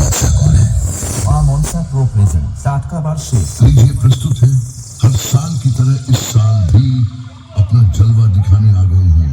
बादशाह कौन है? मां मोनसा प्रो प्रेजेंट 60 का वार्षिक। लीजिए प्रस्तुत है, हर साल की तरह इस साल भी अपना जलवा दिखाने आ गए हैं।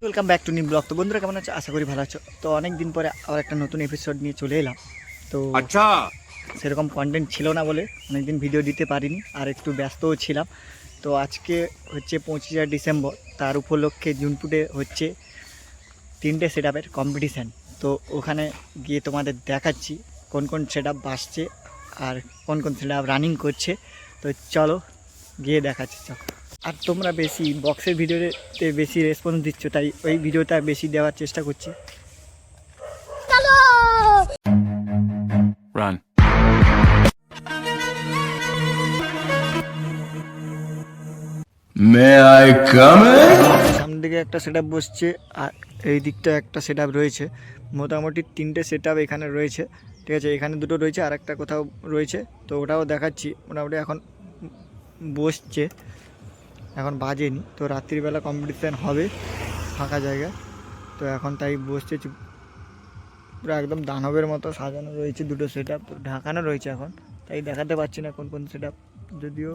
Welcome back to new blog. তো বন্ধুরা কেমন আছো? আশা করি ভালো আছো। তো অনেক দিন পরে আবার একটা নতুন এপিসোড নিয়ে চলে এলাম। তো আচ্ছা, সেরকম কন্টেন্ট ছিল না বলে অনেকদিন ভিডিও দিতে পারিনি, আর একটু ব্যস্তও ছিলাম। তো আজকে হচ্ছে 25 ডিসেম্বর, তার উপলক্ষে জুনপুটে হচ্ছে 3টে সেট আপের কম্পিটিশান। তো ওখানে গিয়ে তোমাদের দেখাচ্ছি কোন কোন সেট আপ বাসছে আর কোন কোন সেট আপ রানিং করছে। তো চলো গিয়ে দেখাচ্ছি। চলো। আর তোমরা বেশি বক্সের ভিডিওতে বেশি রেসপন্স দিচ্ছ, তাই ওই ভিডিওটা বেশি দেওয়ার চেষ্টা করছি। সামনের দিকে একটা সেট আপ বসছে আর এই দিকটা একটা সেট আপ রয়েছে। মোটামুটি 3টে সেট আপ এখানে রয়েছে, ঠিক আছে। এখানে দুটো রয়েছে আর একটা কোথাও রয়েছে, তো ওটাও দেখাচ্ছি। মোটামুটি এখন বসছে, এখন বাজেনি। তো রাত্রিবেলা কম্পিটিশান হবে ফাঁকা জায়গায়, তো এখন তাই বসছে। পুরো একদম দানবের মতো সাজানো রয়েছে দুটো সেট আপ, ঢাকানো রয়েছে এখন, তাই দেখাতে পারছি না কোন কোন সেট আপ। যদিও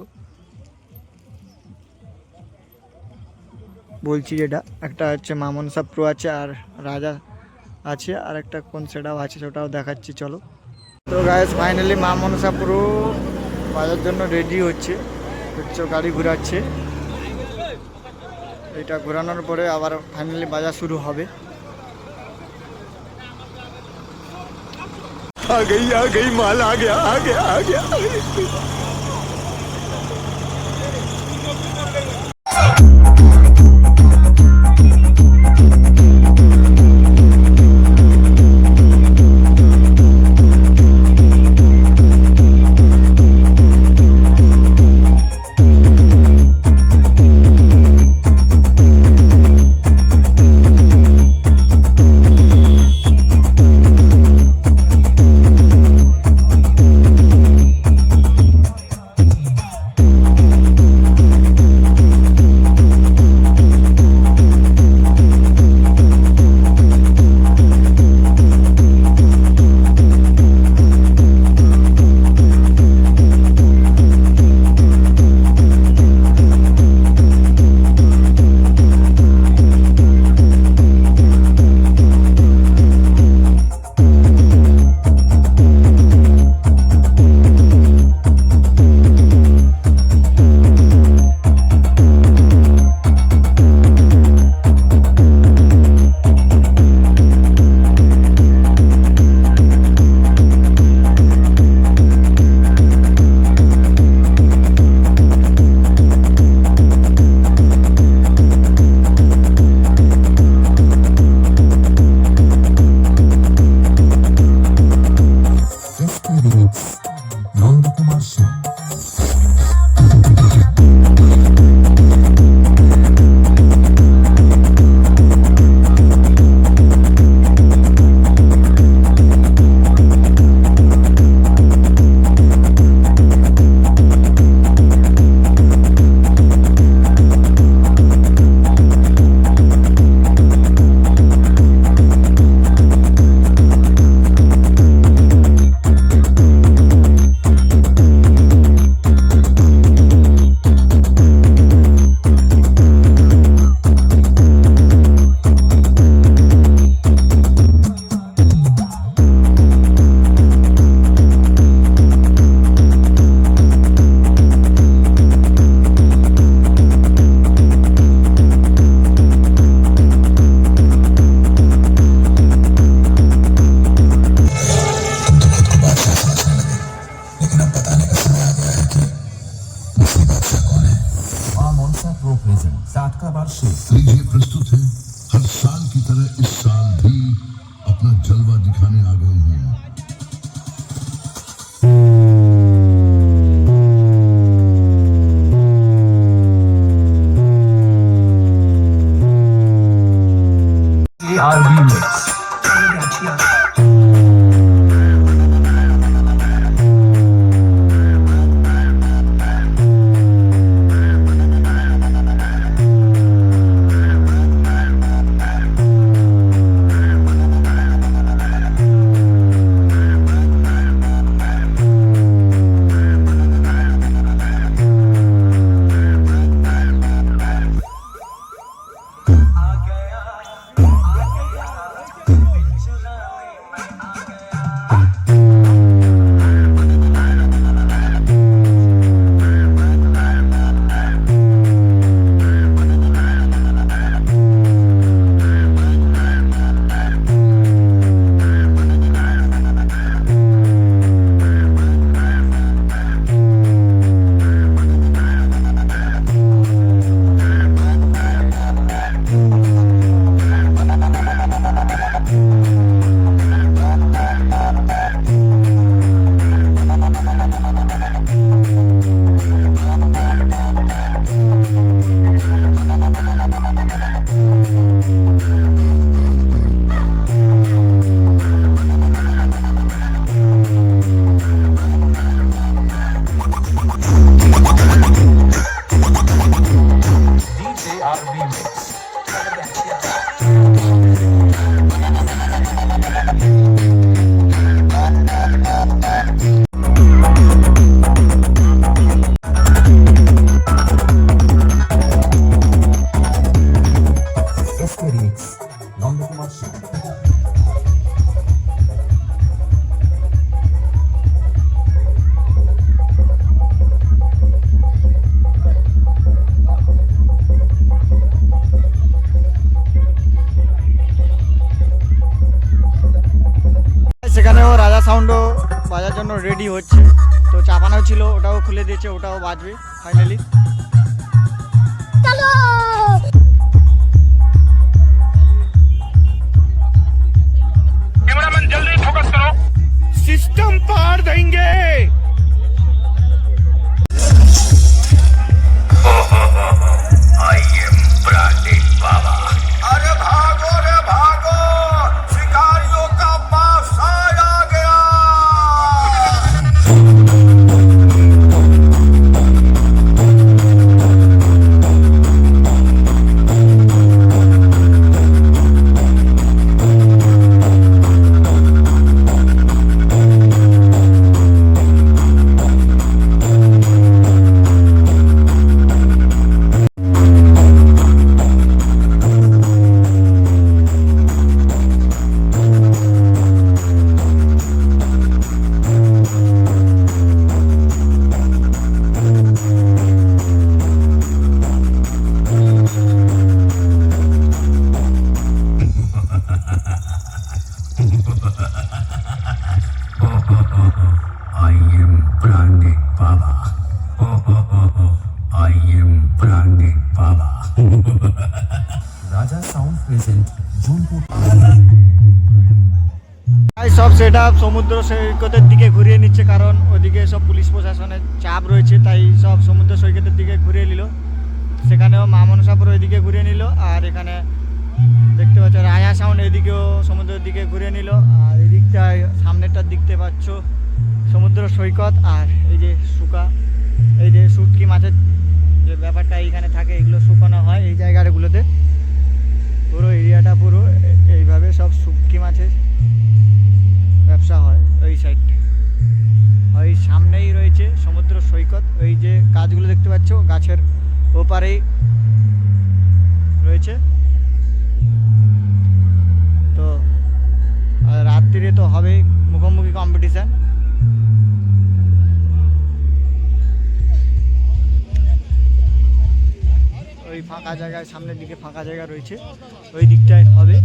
বলছি যেটা একটা হচ্ছে মা মনসা প্রো আছে আর রাজা আছে, আর একটা কোন সেট আপ আছে সেটাও দেখাচ্ছি। চলো। তো গাইস ফাইনালি মা মনসা প্রো বাজার জন্য রেডি হচ্ছে, গাড়ি ঘোরাচ্ছে। এটা ঘোরানোর পরে আবার ফাইনালি বাজার শুরু হবে। आ गई माल आ गया। বার শেষ। लीजिए प्रस्तुत है हर साल की तरह इस साल भी अपना जलवा दिखाने आ गए हैं। ARV Mix। নন্দকুমার সিং। সেখানেও রাজা সাউন্ডও বাজার জন্য রেডি হচ্ছে, তো চাপানো ছিল ওটাও খুলে দিয়েছে, ওটাও বাজবে ফাইনালি। कैमरामैन जल्दी फोकस करो, सिस्टम पार देंगे। आई एम ब्रांडेड बाबा। अरे भागो रे भागो, शिकारियों का पास आ गया। I am branded Baba. I am branded Baba. রাজা সাউন্ড প্রেজেন্ট জুনপুর। সব সেট আপ সমুদ্র সৈকতের দিকে ঘুরিয়ে নিচ্ছে, কারণ ওদিকে সব পুলিশ প্রশাসনের চাপ রয়েছে, তাই সব সমুদ্র সৈকতের দিকে ঘুরিয়ে নিল। সেখানেও মা মনসাপুর ওইদিকে ঘুরিয়ে নিল, আর এখানে দেখতে পাচ্ছ রাজা সাউন্ড এদিকেও সমুদ্রের দিকে ঘুরিয়ে নিল। আর এদিকটায় সামনেরটার দেখতে পাচ্ছ সমুদ্র সৈকত, আর এই যে শুকা, এই যে শুটকি মাছের যে ব্যাপারটা এইখানে থাকে, এগুলো শুকানো হয় এই জায়গাগুলোতে। পুরো এরিয়াটা পুরো এইভাবে সব শুটকি মাছের ব্যবসা হয়। ওই সাইড ওই সামনেই রয়েছে সমুদ্র সৈকত, ওই যে গাছগুলো দেখতে পাচ্ছ গাছের ওপারেই রয়েছে। তো রাত্রিরে তো হবেই মুখোমুখি কম্পিটিশান। ওই ফাঁকা জায়গায় সামনের দিকে ফাঁকা জায়গা রয়েছে, ওই দিকটায় হবে।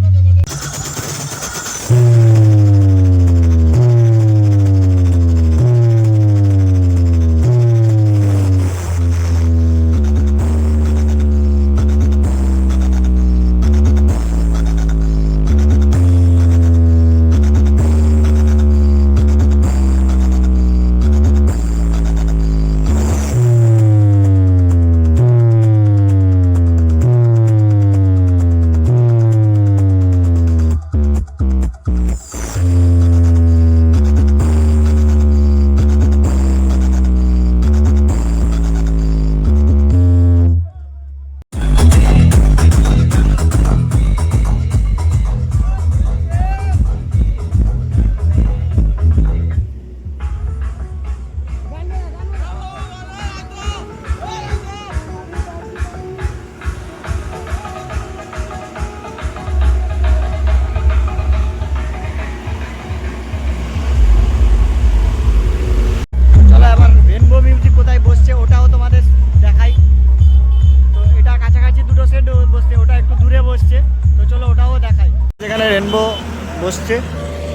বসছে,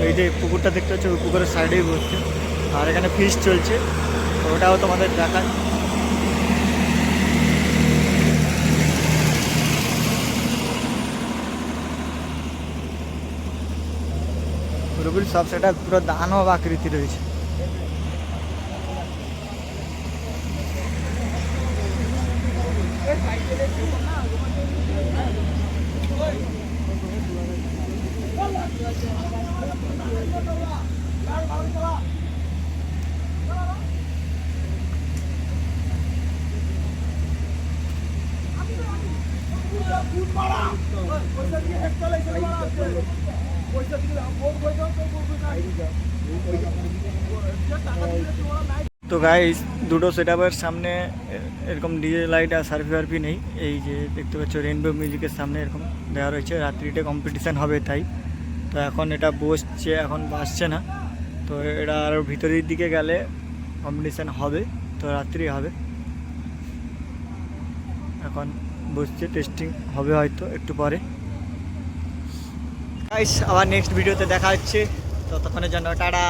এই যে পুকুরটা দেখতে হচ্ছে ওই পুকুরের সাইডেই বসছে, আর এখানে ফিস্ট চলছে, তো ওটাও তোমাদের দেখায়। পুরোপুরি সব সেটা পুরো দানব আকৃতি রয়েছে। তো গাইস দুটো সেটআপের সামনে এরকম ডিজে লাইট আর সার্ভি নেই, এই যে দেখতে পাচ্ছ রেইনবো মিউজিকের সামনে এরকম দেওয়া রয়েছে, রাত্রিতে কম্পিটিশান হবে তাই। তো এখন এটা বসছে, এখন বাসছে না, তো এটা আরও ভিতরের দিকে গেলে কম্পিটিশান হবে, তো রাত্রি হবে। এখন বসছে, টেস্টিং হবে হয়তো একটু পরে। গাইস আবার নেক্সট ভিডিওতে দেখা হচ্ছে, ততক্ষণের জন্য টাটা।